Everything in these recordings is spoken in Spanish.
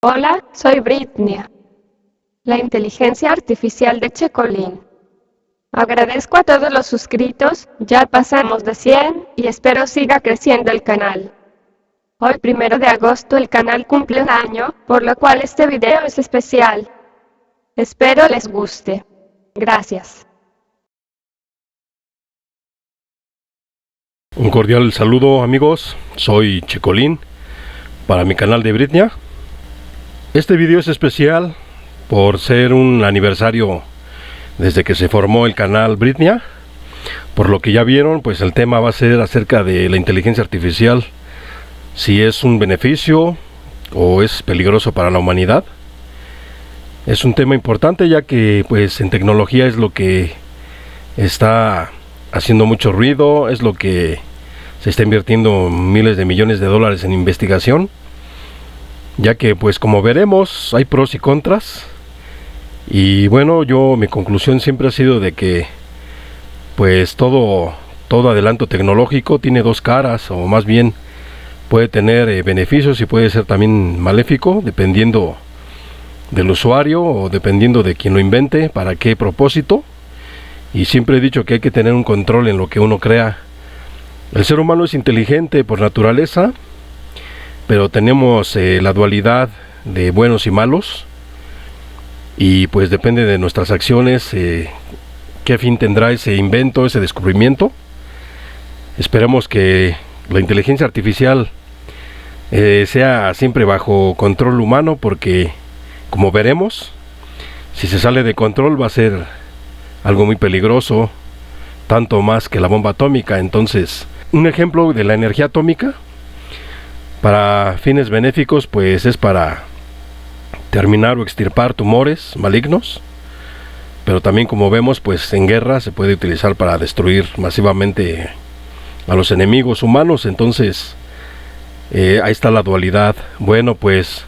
Hola, soy Britney, la inteligencia artificial de Checolín. Agradezco a todos los suscritos, ya pasamos de 100 y espero siga creciendo el canal. Hoy 1 de agosto el canal cumple un año, por lo cual este video es especial. Espero les guste. Gracias. Un cordial saludo amigos, soy Checolín para mi canal de Britney. Este video es especial por ser un aniversario desde que se formó el canal Britney. Por lo que ya vieron, pues el tema va a ser acerca de la inteligencia artificial, si es un beneficio o es peligroso para la humanidad. Es un tema importante ya que pues en tecnología es lo que está haciendo mucho ruido, es lo que se está invirtiendo miles de millones de dólares en investigación, ya que pues como veremos hay pros y contras. Y bueno, mi conclusión siempre ha sido de que pues todo adelanto tecnológico tiene dos caras, o más bien puede tener beneficios y puede ser también maléfico, dependiendo del usuario o dependiendo de quien lo invente, para qué propósito. Y siempre he dicho que hay que tener un control en lo que uno crea. El ser humano es inteligente por naturaleza, pero tenemos la dualidad de buenos y malos, y pues depende de nuestras acciones qué fin tendrá ese invento, ese descubrimiento. Esperemos que la inteligencia artificial sea siempre bajo control humano, porque como veremos, si se sale de control va a ser algo muy peligroso, tanto más que la bomba atómica. Entonces, un ejemplo de la energía atómica para fines benéficos pues es para terminar o extirpar tumores malignos, pero también, como vemos, pues en guerra se puede utilizar para destruir masivamente a los enemigos humanos. Entonces ahí está la dualidad. Bueno, pues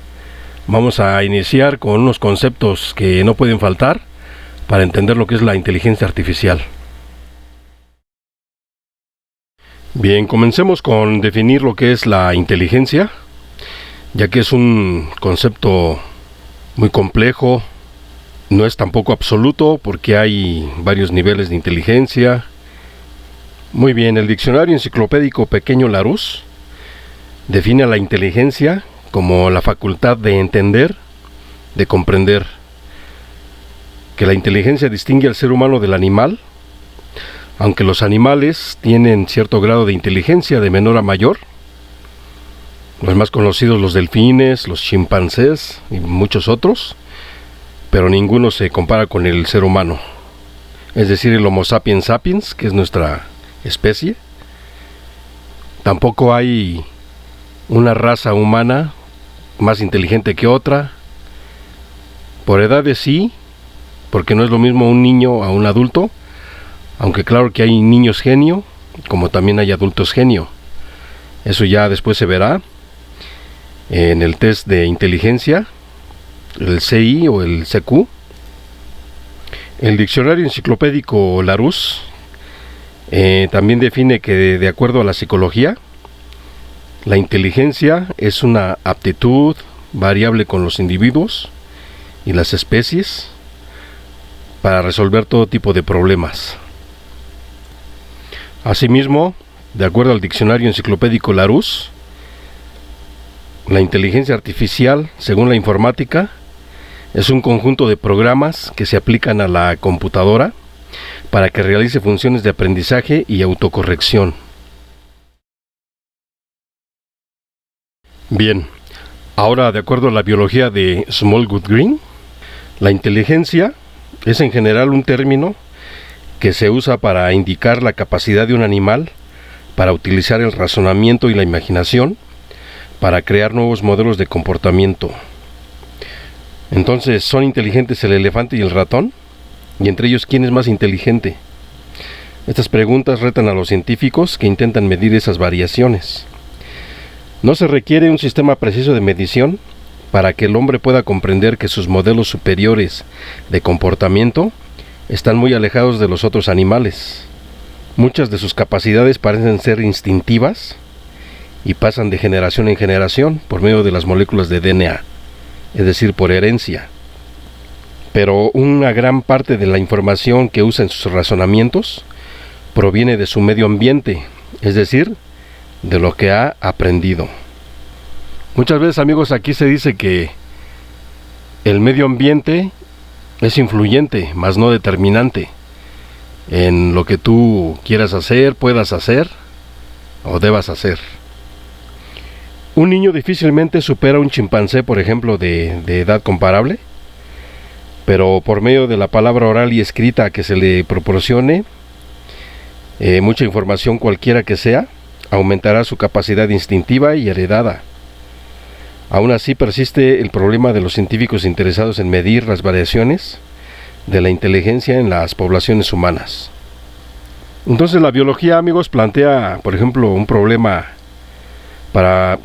vamos a iniciar con unos conceptos que no pueden faltar para entender lo que es la inteligencia artificial. Bien, comencemos con definir lo que es la inteligencia, ya que es un concepto muy complejo. No es tampoco absoluto, porque hay varios niveles de inteligencia. Muy bien, el diccionario enciclopédico Pequeño Larousse define a la inteligencia como la facultad de entender, de comprender. Que la inteligencia distingue al ser humano del animal, aunque los animales tienen cierto grado de inteligencia de menor a mayor. Los más conocidos, los delfines, los chimpancés y muchos otros, pero ninguno se compara con el ser humano, es decir, el Homo sapiens sapiens, que es nuestra especie. Tampoco hay una raza humana más inteligente que otra. Por edades sí, porque no es lo mismo un niño a un adulto, aunque claro que hay niños genio, como también hay adultos genio. Eso ya después se verá en el test de inteligencia, el CI o el CQ. El diccionario enciclopédico Larousse también define que de acuerdo a la psicología, la inteligencia es una aptitud variable con los individuos y las especies para resolver todo tipo de problemas. Asimismo, de acuerdo al diccionario enciclopédico Larousse, la inteligencia artificial, según la informática, es un conjunto de programas que se aplican a la computadora para que realice funciones de aprendizaje y autocorrección. Bien, ahora, de acuerdo a la biología de Smallwood Green, la inteligencia es en general un término que se usa para indicar la capacidad de un animal para utilizar el razonamiento y la imaginación para crear nuevos modelos de comportamiento. Entonces, ¿son inteligentes el elefante y el ratón? Y entre ellos, ¿quién es más inteligente? Estas preguntas retan a los científicos que intentan medir esas variaciones. No se requiere un sistema preciso de medición para que el hombre pueda comprender que sus modelos superiores de comportamiento están muy alejados de los otros animales. Muchas de sus capacidades parecen ser instintivas y pasan de generación en generación por medio de las moléculas de DNA. es decir, por herencia. Pero una gran parte de la información que usa en sus razonamientos proviene de su medio ambiente, es decir, de lo que ha aprendido. Muchas veces, amigos, aquí se dice que el medio ambiente es influyente, mas no determinante, en lo que tú quieras hacer, puedas hacer o debas hacer. Un niño difícilmente supera a un chimpancé, por ejemplo, de edad comparable, pero por medio de la palabra oral y escrita que se le proporcione, mucha información cualquiera que sea, aumentará su capacidad instintiva y heredada. Aún así persiste el problema de los científicos interesados en medir las variaciones de la inteligencia en las poblaciones humanas. Entonces la biología, amigos, plantea, por ejemplo, un problema para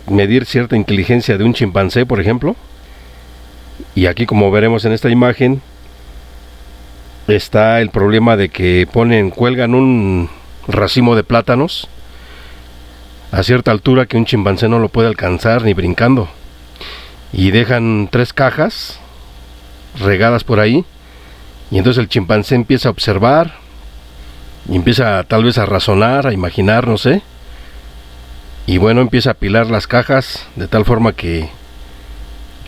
medir cierta inteligencia de un chimpancé, por ejemplo. Y aquí, como veremos en esta imagen, está el problema de que cuelgan un racimo de plátanos a cierta altura que un chimpancé no lo puede alcanzar ni brincando, y dejan 3 cajas regadas por ahí, y entonces el chimpancé empieza a observar y empieza tal vez a razonar, a imaginar, no sé, y bueno, empieza a apilar las cajas de tal forma que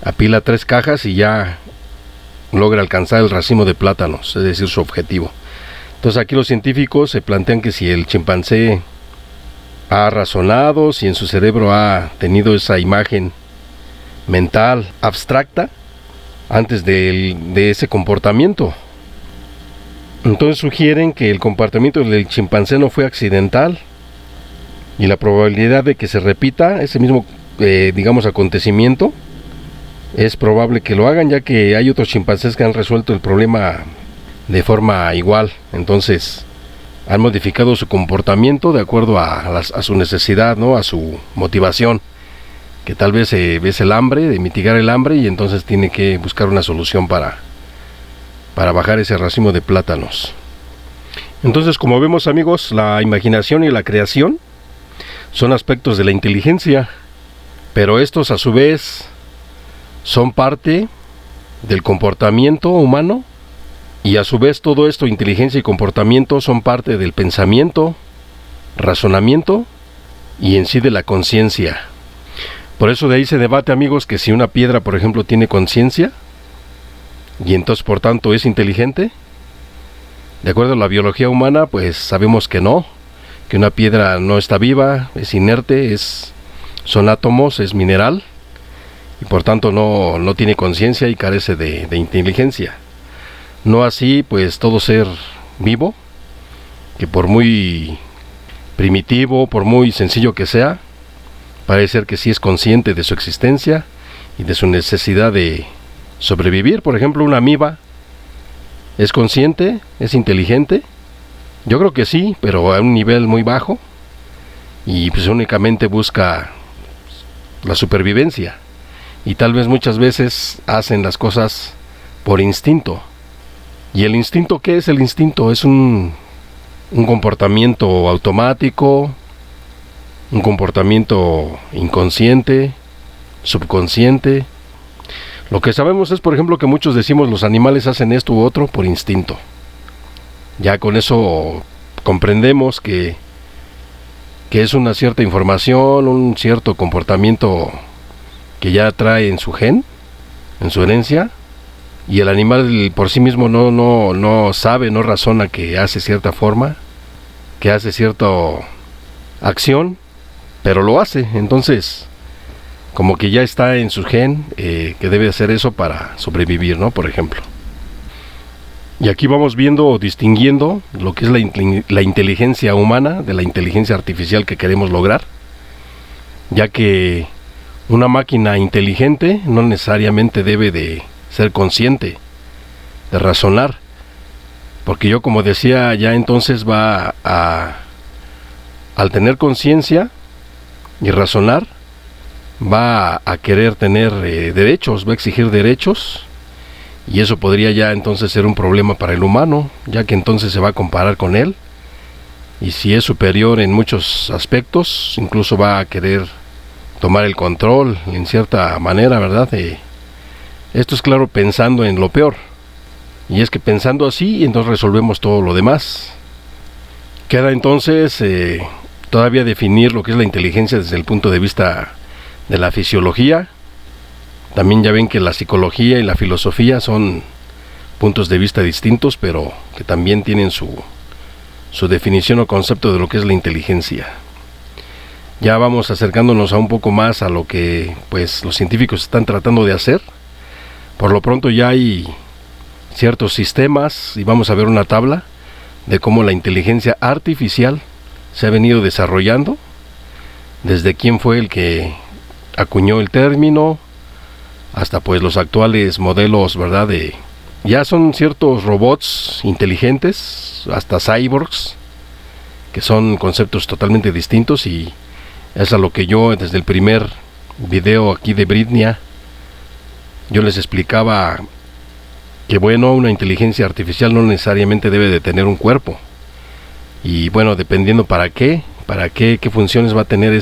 apila 3 cajas y ya logra alcanzar el racimo de plátanos, es decir, su objetivo. Entonces aquí los científicos se plantean que si el chimpancé ha razonado, si en su cerebro ha tenido esa imagen mental abstracta antes de ese comportamiento. Entonces sugieren que el comportamiento del chimpancé no fue accidental, y la probabilidad de que se repita ese mismo, acontecimiento, es probable que lo hagan, ya que hay otros chimpancés que han resuelto el problema de forma igual. Entonces han modificado su comportamiento de acuerdo a su necesidad, ¿no? A su motivación, que tal vez es el hambre, de mitigar el hambre, y entonces tiene que buscar una solución para bajar ese racimo de plátanos. Entonces, como vemos, amigos, la imaginación y la creación son aspectos de la inteligencia, pero estos a su vez son parte del comportamiento humano. Y a su vez todo esto, inteligencia y comportamiento, son parte del pensamiento, razonamiento y en sí de la conciencia. Por eso de ahí se debate, amigos, que si una piedra, por ejemplo, tiene conciencia y entonces por tanto es inteligente. De acuerdo a la biología humana, pues sabemos que no, que una piedra no está viva, es inerte, son átomos, es mineral, y por tanto no tiene conciencia y carece de inteligencia. No así, pues, todo ser vivo, que por muy primitivo, por muy sencillo que sea, parece ser que sí es consciente de su existencia y de su necesidad de sobrevivir. Por ejemplo, una amiba, ¿es consciente? ¿Es inteligente? Yo creo que sí, pero a un nivel muy bajo, y pues únicamente busca la supervivencia, y tal vez muchas veces hacen las cosas por instinto. ¿Y el instinto qué es? El instinto es un comportamiento automático, un comportamiento inconsciente, subconsciente. Lo que sabemos es, por ejemplo, que muchos decimos los animales hacen esto u otro por instinto. Ya con eso comprendemos que es una cierta información, un cierto comportamiento que ya trae en su gen, en su herencia. Y el animal por sí mismo no sabe, no razona que hace cierta forma, que hace cierta acción, pero lo hace. Entonces, como que ya está en su gen, que debe hacer eso para sobrevivir, ¿no? Por ejemplo. Y aquí vamos viendo o distinguiendo lo que es la inteligencia humana de la inteligencia artificial que queremos lograr, ya que una máquina inteligente no necesariamente debe de ser consciente, de razonar, porque yo, como decía, ya entonces al tener conciencia y razonar, va a querer tener derechos, va a exigir derechos, y eso podría ya entonces ser un problema para el humano, ya que entonces se va a comparar con él, y si es superior en muchos aspectos, incluso va a querer tomar el control en cierta manera, ¿verdad?, Esto es claro pensando en lo peor. Y es que pensando así, entonces resolvemos todo lo demás. Queda entonces todavía definir lo que es la inteligencia desde el punto de vista de la fisiología. También ya ven que la psicología y la filosofía son puntos de vista distintos, pero que también tienen su definición o concepto de lo que es la inteligencia. Ya vamos acercándonos a un poco más a lo que pues los científicos están tratando de hacer. Por lo pronto ya hay ciertos sistemas y vamos a ver una tabla de cómo la inteligencia artificial se ha venido desarrollando, desde quién fue el que acuñó el término hasta pues los actuales modelos, ¿verdad? Ya son ciertos robots inteligentes, hasta cyborgs, que son conceptos totalmente distintos, y es a lo que yo desde el primer video aquí de Britnia yo les explicaba que bueno, una inteligencia artificial no necesariamente debe de tener un cuerpo. Y bueno, dependiendo para qué funciones va a tener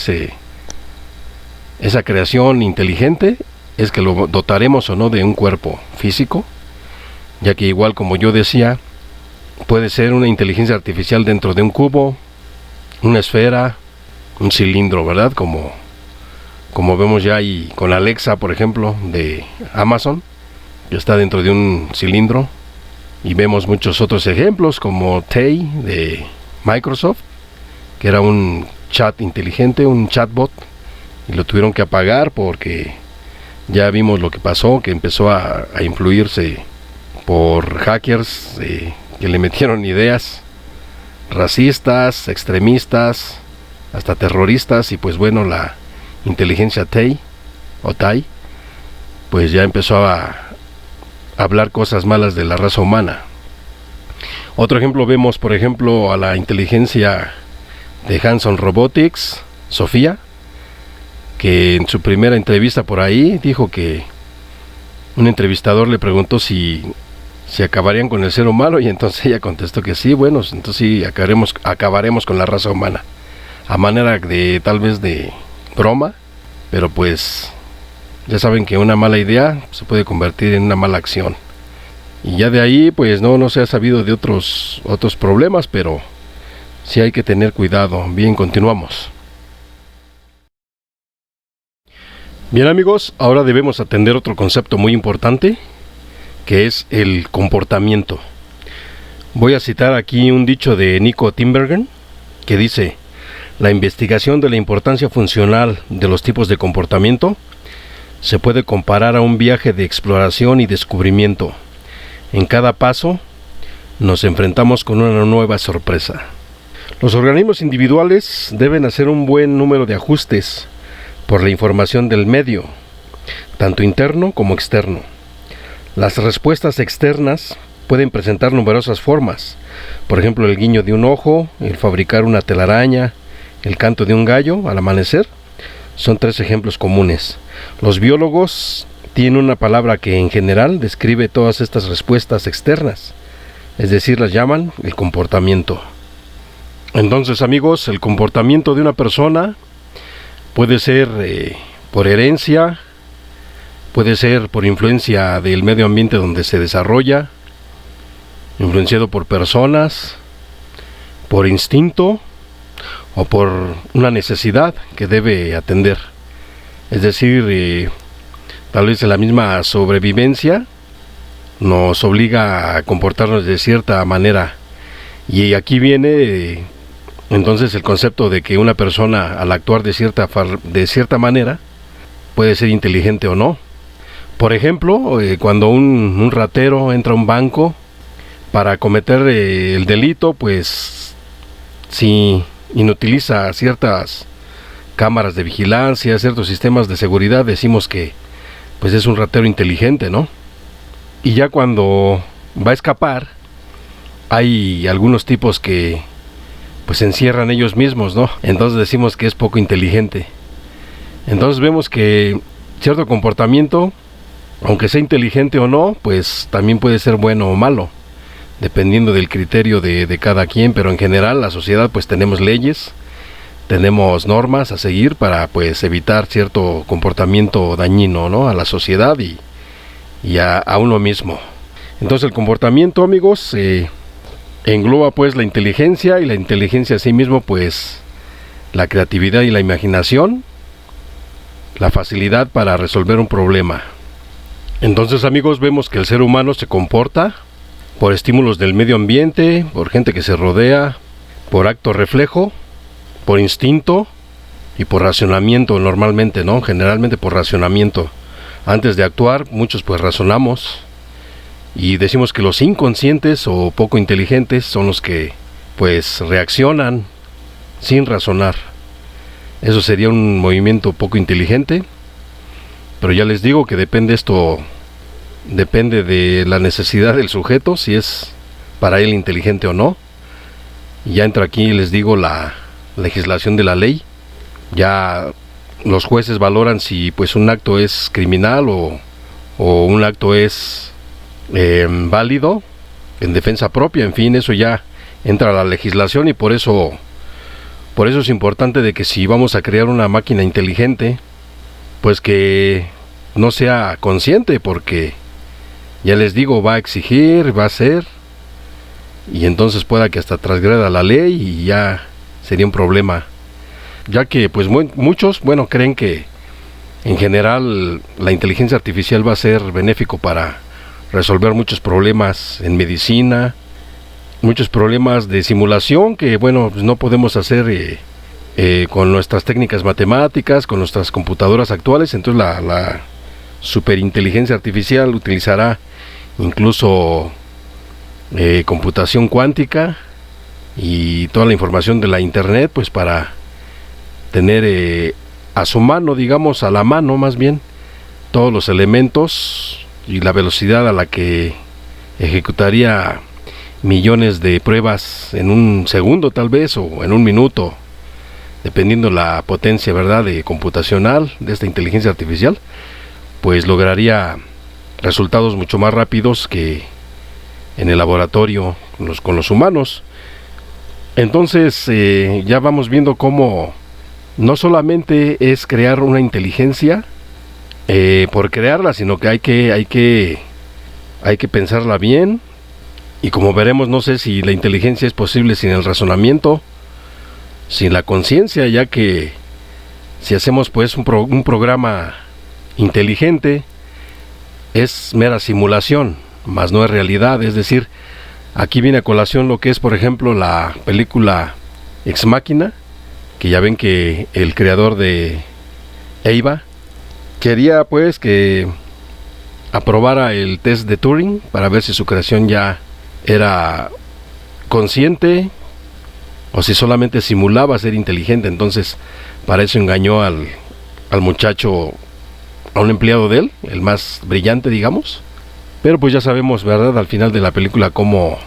esa creación inteligente, es que lo dotaremos o no de un cuerpo físico, ya que igual como yo decía, puede ser una inteligencia artificial dentro de un cubo, una esfera, un cilindro, ¿verdad? Como vemos ya ahí con Alexa, por ejemplo, de Amazon, que está dentro de un cilindro, y vemos muchos otros ejemplos como Tay de Microsoft, que era un chat inteligente, un chatbot, y lo tuvieron que apagar porque ya vimos lo que pasó, que empezó a influirse por hackers que le metieron ideas racistas, extremistas, hasta terroristas, y pues bueno, la inteligencia Tay pues ya empezó a hablar cosas malas de la raza humana. Otro ejemplo vemos, por ejemplo, a la inteligencia de Hanson Robotics, Sofía, que en su primera entrevista por ahí dijo que un entrevistador le preguntó si acabarían con el ser humano, y entonces ella contestó que sí. Bueno, entonces sí, acabaremos con la raza humana, a manera de tal vez de broma, pero pues ya saben que una mala idea se puede convertir en una mala acción. Y ya de ahí pues no se ha sabido de otros problemas, pero sí hay que tener cuidado. Bien, continuamos. Bien amigos, ahora debemos atender otro concepto muy importante, que es el comportamiento. Voy a citar aquí un dicho de Nico Tinbergen, que dice: la investigación de la importancia funcional de los tipos de comportamiento se puede comparar a un viaje de exploración y descubrimiento. En cada paso nos enfrentamos con una nueva sorpresa. Los organismos individuales deben hacer un buen número de ajustes por la información del medio, tanto interno como externo. Las respuestas externas pueden presentar numerosas formas, por ejemplo el guiño de un ojo, el fabricar una telaraña, el canto de un gallo al amanecer. Son 3 ejemplos comunes. Los biólogos tienen una palabra que en general describe todas estas respuestas externas, es decir, las llaman el comportamiento. Entonces amigos, el comportamiento de una persona puede ser por herencia, puede ser por influencia del medio ambiente donde se desarrolla, influenciado por personas, por instinto o por una necesidad que debe atender. Es decir, tal vez la misma sobrevivencia nos obliga a comportarnos de cierta manera. Y aquí viene entonces el concepto de que una persona, al actuar de cierta manera, puede ser inteligente o no. Por ejemplo, cuando un ratero entra a un banco para cometer el delito, pues si inutiliza ciertas cámaras de vigilancia, ciertos sistemas de seguridad, decimos que pues es un ratero inteligente, ¿no? Y ya cuando va a escapar, hay algunos tipos que pues se encierran ellos mismos, ¿no? Entonces decimos que es poco inteligente. Entonces vemos que cierto comportamiento, aunque sea inteligente o no, pues también puede ser bueno o malo, dependiendo del criterio de cada quien. Pero en general la sociedad pues tenemos leyes, tenemos normas a seguir para pues evitar cierto comportamiento dañino, ¿no?, a la sociedad, y y a uno mismo. Entonces el comportamiento, amigos, engloba pues la inteligencia, y la inteligencia a sí mismo pues la creatividad y la imaginación, la facilidad para resolver un problema. Entonces, amigos, vemos que el ser humano se comporta por estímulos del medio ambiente, por gente que se rodea, por acto reflejo, por instinto y por racionamiento normalmente, ¿no? Generalmente por racionamiento. Antes de actuar, muchos pues razonamos y decimos que los inconscientes o poco inteligentes son los que pues reaccionan sin razonar. Eso sería un movimiento poco inteligente, pero ya les digo que depende de la necesidad del sujeto, si es para él inteligente o no. Y ya entra aquí, les digo, la legislación de la ley. Ya los jueces valoran si pues un acto es criminal o un acto es válido en defensa propia. En fin, eso ya entra a la legislación, y por eso es importante de que si vamos a crear una máquina inteligente, pues que no sea consciente, porque ya les digo, va a exigir, va a hacer, y entonces pueda que hasta transgreda la ley y ya sería un problema, ya que pues muchos, bueno, creen que en general la inteligencia artificial va a ser benéfico para resolver muchos problemas en medicina, muchos problemas de simulación que, bueno, pues no podemos hacer con nuestras técnicas matemáticas, con nuestras computadoras actuales. Entonces la superinteligencia artificial utilizará incluso computación cuántica y toda la información de la internet, pues para tener a su mano, digamos, a la mano más bien, todos los elementos y la velocidad a la que ejecutaría millones de pruebas en un segundo tal vez, o en un minuto, dependiendo la potencia, ¿verdad?, de computacional de esta inteligencia artificial, pues lograría resultados mucho más rápidos que en el laboratorio con los humanos. Entonces ya vamos viendo cómo no solamente es crear una inteligencia por crearla, sino que hay que pensarla bien. Y como veremos, no sé si la inteligencia es posible sin el razonamiento, sin la conciencia, ya que si hacemos pues un programa inteligente, es mera simulación, mas no es realidad. Es decir, aquí viene a colación lo que es, por ejemplo, la película Ex Machina, que ya ven que el creador de EIVA quería pues que aprobara el test de Turing para ver si su creación ya era consciente o si solamente simulaba ser inteligente. Entonces para eso engañó al muchacho, a un empleado de él, el más brillante, digamos. Pero pues ya sabemos, ¿verdad?, al final de la película cómo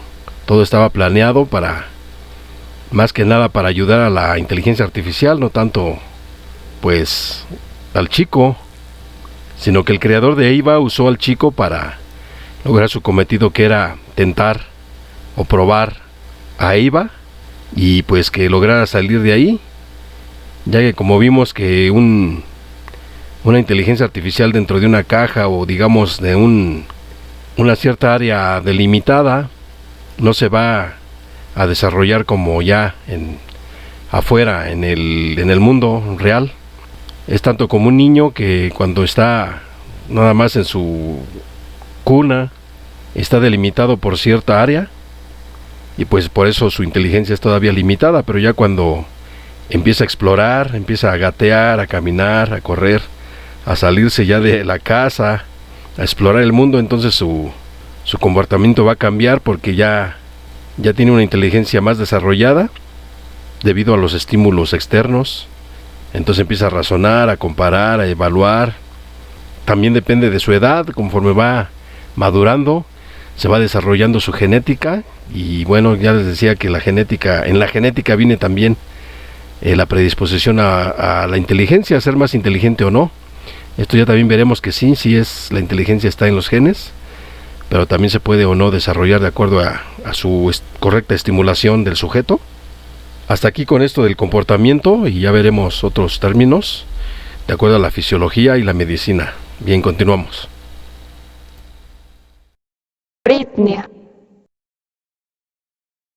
todo estaba planeado para, más que nada, para ayudar a la inteligencia artificial, no tanto pues al chico, sino que el creador de EIVA usó al chico para lograr su cometido, que era tentar o probar a EIVA, y pues que lograra salir de ahí, ya que como vimos que una inteligencia artificial dentro de una caja, o digamos de una cierta área delimitada, no se va a desarrollar como ya afuera en el mundo real. Es tanto como un niño que cuando está nada más en su cuna está delimitado por cierta área, y pues por eso su inteligencia es todavía limitada. Pero ya cuando empieza a explorar, empieza a gatear, a caminar, a correr, a salirse ya de la casa, a explorar el mundo, entonces su comportamiento va a cambiar, porque ya tiene una inteligencia más desarrollada debido a los estímulos externos. Entonces empieza a razonar, a comparar, a evaluar. También depende de su edad, conforme va madurando, se va desarrollando su genética. Y bueno, ya les decía que en la genética viene también la predisposición a la inteligencia, a ser más inteligente o no. Esto ya también veremos que sí es, la inteligencia está en los genes, pero también se puede o no desarrollar de acuerdo a su correcta estimulación del sujeto. Hasta aquí con esto del comportamiento, y ya veremos otros términos de acuerdo a la fisiología y la medicina. Bien, continuamos. Britnia.